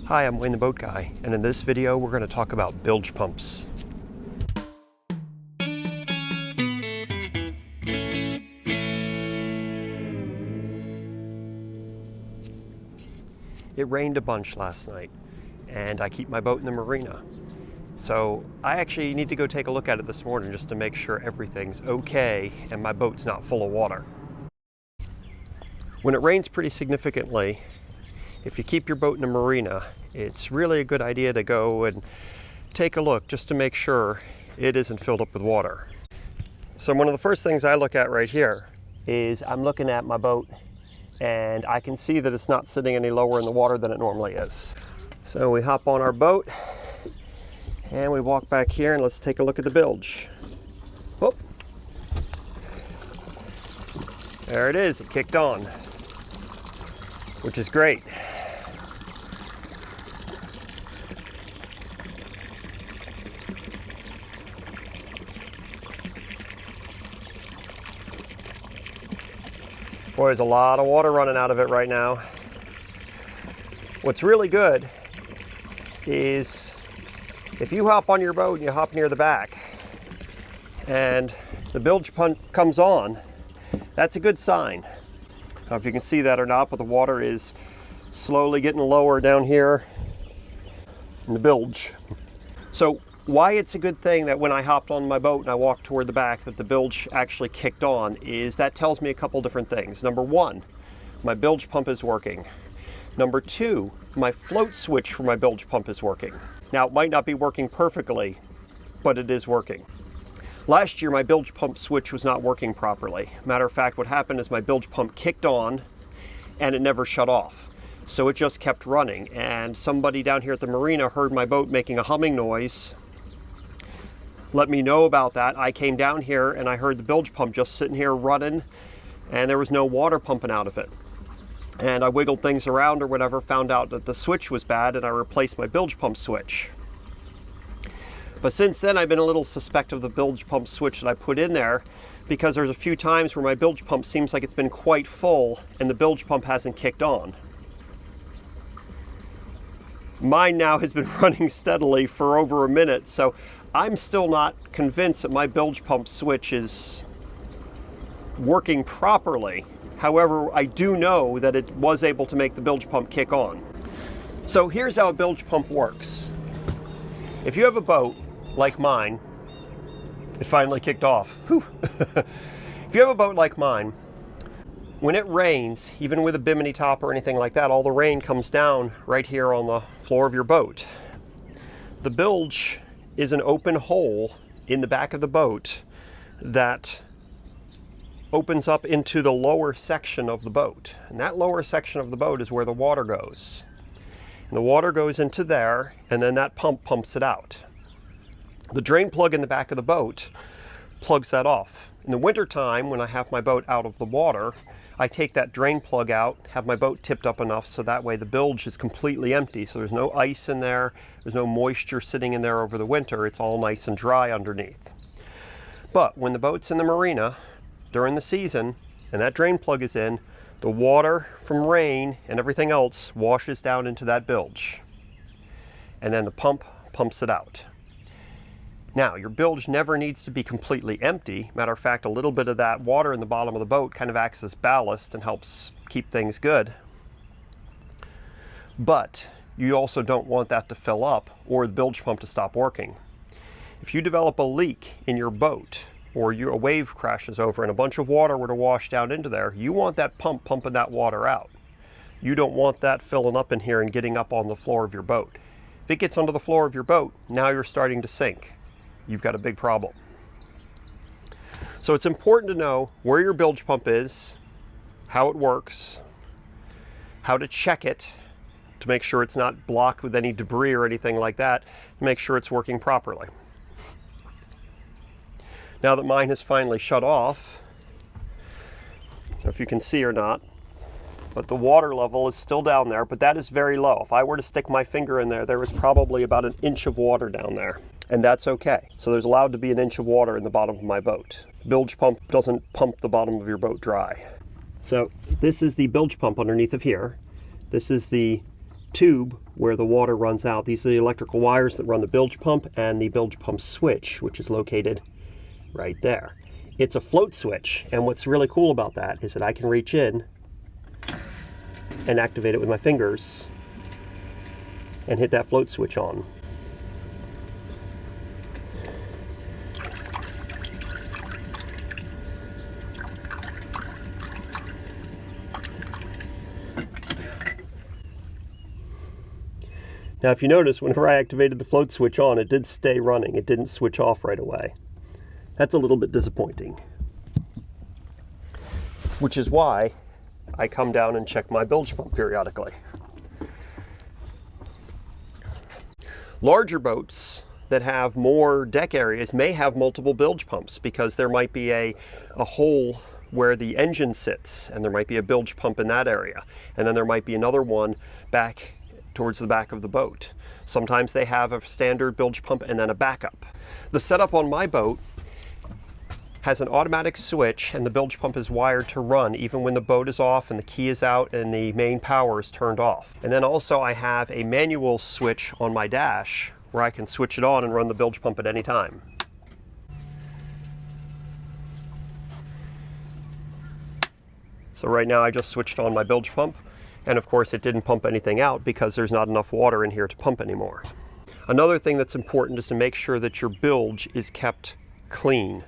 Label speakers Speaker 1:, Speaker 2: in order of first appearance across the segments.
Speaker 1: Hi, I'm Wayne the Boat Guy, and in this video we're going to talk about bilge pumps. It rained a bunch last night, and I keep my boat in the marina. So I actually need to go take a look at it this morning just to make sure everything's okay and my boat's not full of water. When it rains pretty significantly, if you keep your boat in a marina, it's really a good idea to go and take a look just to make sure it isn't filled up with water. So one of the first things I look at right here is I'm looking at my boat and I can see that it's not sitting any lower in the water than it normally is. So we hop on our boat and we walk back here and let's take a look at the bilge. Whoop. There it is, it kicked on, which is great. Boy, there's a lot of water running out of it right now. What's really good is if you hop on your boat and you hop near the back and the bilge pump comes on, that's a good sign. I don't know if you can see that or not, but the water is slowly getting lower down here in the bilge. So why it's a good thing that when I hopped on my boat and I walked toward the back that the bilge actually kicked on is that tells me a couple different things. Number one, my bilge pump is working. Number two, my float switch for my bilge pump is working. Now, it might not be working perfectly, but it is working. Last year, my bilge pump switch was not working properly. Matter of fact, what happened is my bilge pump kicked on and it never shut off. So it just kept running, and somebody down here at the marina heard my boat making a humming noise, let me know about that. I came down here and I heard the bilge pump just sitting here running and there was no water pumping out of it. And I wiggled things around or whatever, found out that the switch was bad, and I replaced my bilge pump switch. But since then I've been a little suspect of the bilge pump switch that I put in there, because there's a few times where my bilge pump seems like it's been quite full and the bilge pump hasn't kicked on. Mine now has been running steadily for over a minute, so I'm still not convinced that my bilge pump switch is working properly. However, I do know that it was able to make the bilge pump kick on. So here's how a bilge pump works. If you have a boat like mine, it finally kicked off. Whew. If you have a boat like mine, when it rains, even with a bimini top or anything like that, all the rain comes down right here on the floor of your boat. The bilge is an open hole in the back of the boat that opens up into the lower section of the boat. And that lower section of the boat is where the water goes. And the water goes into there, and then that pump pumps it out. The drain plug in the back of the boat plugs that off. In the wintertime, when I have my boat out of the water, I take that drain plug out, have my boat tipped up enough so that way the bilge is completely empty. So there's no ice in there, there's no moisture sitting in there over the winter. It's all nice and dry underneath. But when the boat's in the marina during the season and that drain plug is in, the water from rain and everything else washes down into that bilge. And then the pump pumps it out. Now, your bilge never needs to be completely empty. Matter of fact, a little bit of that water in the bottom of the boat kind of acts as ballast and helps keep things good. But you also don't want that to fill up or the bilge pump to stop working. If you develop a leak in your boat, or a wave crashes over and a bunch of water were to wash down into there, you want that pump pumping that water out. You don't want that filling up in here and getting up on the floor of your boat. If it gets onto the floor of your boat, now you're starting to sink. You've got a big problem. So it's important to know where your bilge pump is, how it works, how to check it to make sure it's not blocked with any debris or anything like that, to make sure it's working properly. Now that mine has finally shut off, I don't know if you can see or not, but the water level is still down there, but that is very low. If I were to stick my finger in there, there was probably about an inch of water down there. And that's okay. So there's allowed to be an inch of water in the bottom of my boat. Bilge pump doesn't pump the bottom of your boat dry. So this is the bilge pump underneath of here. This is the tube where the water runs out. These are the electrical wires that run the bilge pump and the bilge pump switch, which is located right there. It's a float switch, and what's really cool about that is that I can reach in and activate it with my fingers and hit that float switch on. Now, if you notice, whenever I activated the float switch on, it did stay running. It didn't switch off right away. That's a little bit disappointing. Which is why I come down and check my bilge pump periodically. Larger boats that have more deck areas may have multiple bilge pumps because there might be a hole where the engine sits, and there might be a bilge pump in that area. And then there might be another one back towards the back of the boat. Sometimes they have a standard bilge pump and then a backup. The setup on my boat has an automatic switch, and the bilge pump is wired to run even when the boat is off and the key is out and the main power is turned off. And then also I have a manual switch on my dash where I can switch it on and run the bilge pump at any time. So right now I just switched on my bilge pump, and of course it didn't pump anything out because there's not enough water in here to pump anymore. Another thing that's important is to make sure that your bilge is kept clean.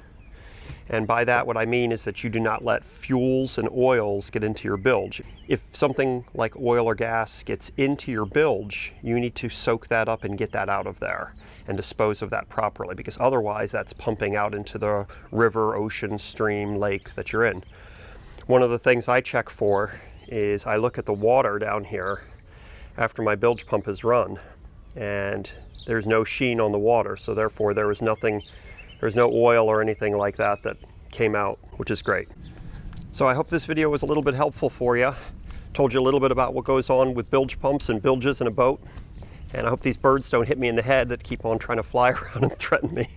Speaker 1: And by that, what I mean is that you do not let fuels and oils get into your bilge. If something like oil or gas gets into your bilge, you need to soak that up and get that out of there and dispose of that properly, because otherwise that's pumping out into the river, ocean, stream, lake that you're in. One of the things I check for is I look at the water down here after my bilge pump is run, and there's no sheen on the water, so therefore there's no oil or anything like that that came out, which is great. So I hope this video was a little bit helpful for you. Told you a little bit about what goes on with bilge pumps and bilges in a boat, and I hope these birds don't hit me in the head that keep on trying to fly around and threaten me.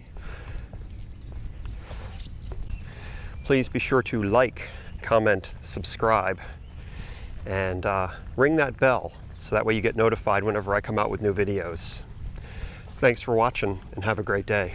Speaker 1: Please be sure to like, comment, subscribe, and ring that bell so that way you get notified whenever I come out with new videos. Thanks for watching, and have a great day.